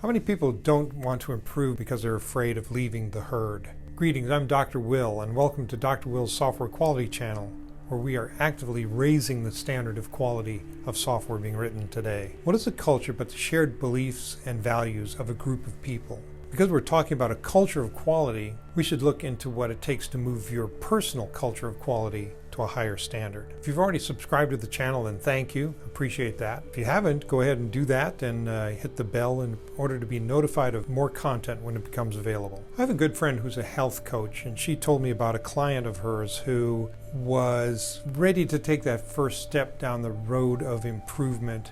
How many people don't want to improve because they're afraid of leaving the herd? Greetings, I'm Dr. Will, and welcome to Dr. Will's Software Quality Channel, where we are actively raising the standard of quality of software being written today. What is a culture but the shared beliefs and values of a group of people? Because we're talking about a culture of quality, we should look into what it takes to move your personal culture of quality to a higher standard. If you've already subscribed to the channel, then thank you. Appreciate that. If you haven't, go ahead and do that and hit the bell in order to be notified of more content when it becomes available. I have a good friend who's a health coach, and she told me about a client of hers who was ready to take that first step down the road of improvement,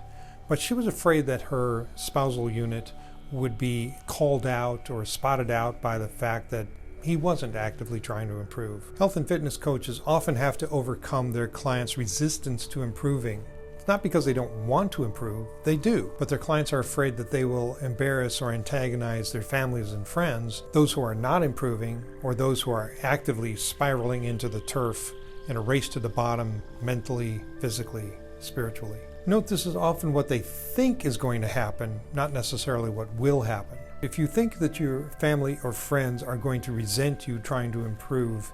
but she was afraid that her spousal unit would be called out or spotted out by the fact that he wasn't actively trying to improve. Health and fitness coaches often have to overcome their clients' resistance to improving. It's not because they don't want to improve, they do, but their clients are afraid that they will embarrass or antagonize their families and friends, those who are not improving, or those who are actively spiraling into the turf in a race to the bottom mentally, physically, spiritually. Note, this is often what they think is going to happen, not necessarily what will happen. If you think that your family or friends are going to resent you trying to improve,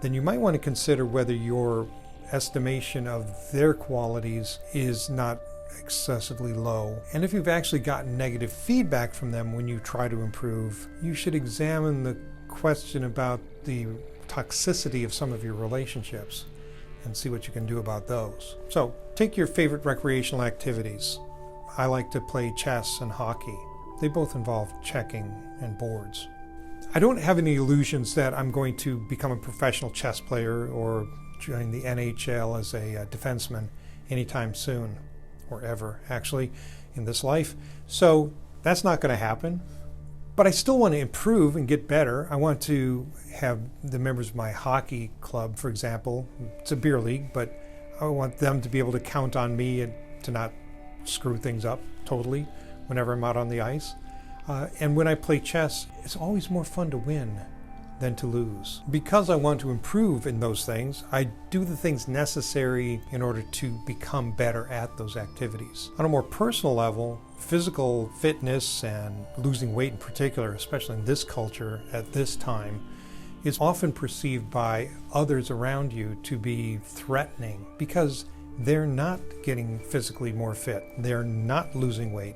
then you might want to consider whether your estimation of their qualities is not excessively low. And if you've actually gotten negative feedback from them when you try to improve, you should examine the question about the toxicity of some of your relationships and see what you can do about those. So, take your favorite recreational activities. I like to play chess and hockey. They both involve checking and boards. I don't have any illusions that I'm going to become a professional chess player or join the NHL as a defenseman anytime soon, or ever, actually, in this life. So that's not going to happen. But I still want to improve and get better. I want to have the members of my hockey club, for example, it's a beer league, but I want them to be able to count on me and to not screw things up totally whenever I'm out on the ice. And when I play chess, it's always more fun to win than to lose. Because I want to improve in those things, I do the things necessary in order to become better at those activities. On a more personal level, physical fitness and losing weight in particular, especially in this culture at this time, is often perceived by others around you to be threatening because they're not getting physically more fit, they're not losing weight,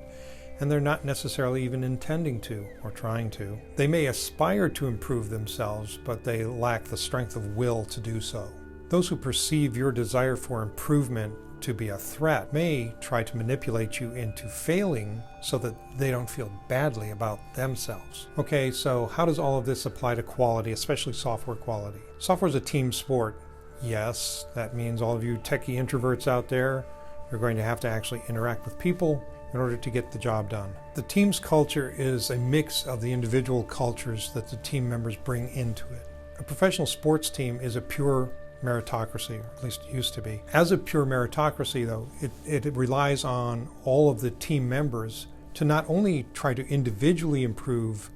and they're not necessarily even intending to or trying to. They may aspire to improve themselves, but they lack the strength of will to do so. Those who perceive your desire for improvement to be a threat may try to manipulate you into failing so that they don't feel badly about themselves. Okay, so how does all of this apply to quality, especially software quality? Software is a team sport. Yes, that means all of you techie introverts out there, you're going to have to actually interact with people in order to get the job done. The team's culture is a mix of the individual cultures that the team members bring into it. A professional sports team is a pure meritocracy, or at least it used to be. As a pure meritocracy, though, it relies on all of the team members to not only try to individually improve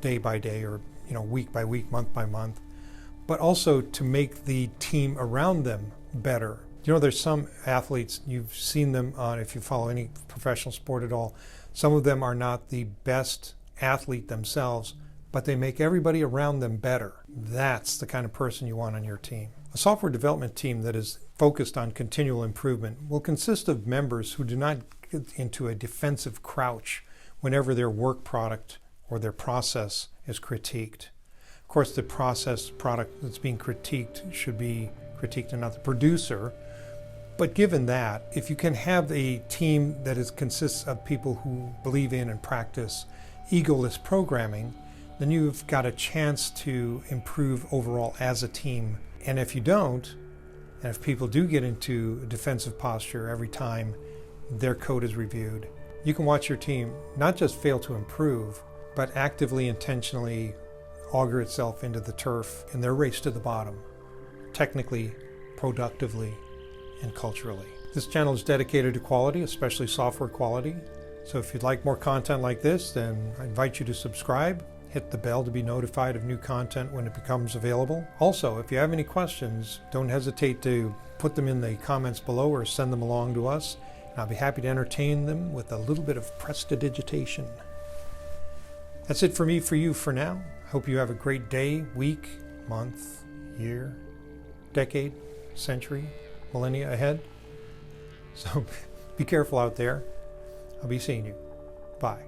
day by day or week by week, month by month, but also to make the team around them better. There's some athletes, you've seen them if you follow any professional sport at all, some of them are not the best athlete themselves, but they make everybody around them better. That's the kind of person you want on your team. A software development team that is focused on continual improvement will consist of members who do not get into a defensive crouch whenever their work product or their process is critiqued. Of course, the product that's being critiqued should be critiqued and not the producer. But given that, if you can have a team that consists of people who believe in and practice egoless programming, then you've got a chance to improve overall as a team. And if you don't, and if people do get into a defensive posture every time their code is reviewed, you can watch your team not just fail to improve, but actively, intentionally auger itself into the turf in their race to the bottom, technically, productively, and culturally. This channel is dedicated to quality, especially software quality. So if you'd like more content like this, then I invite you to subscribe, hit the bell to be notified of new content when it becomes available. Also, if you have any questions, don't hesitate to put them in the comments below or send them along to us. And I'll be happy to entertain them with a little bit of prestidigitation. That's it for me, for you, for now. Hope you have a great day, week, month, year, decade, century, millennia ahead. So be careful out there. I'll be seeing you. Bye.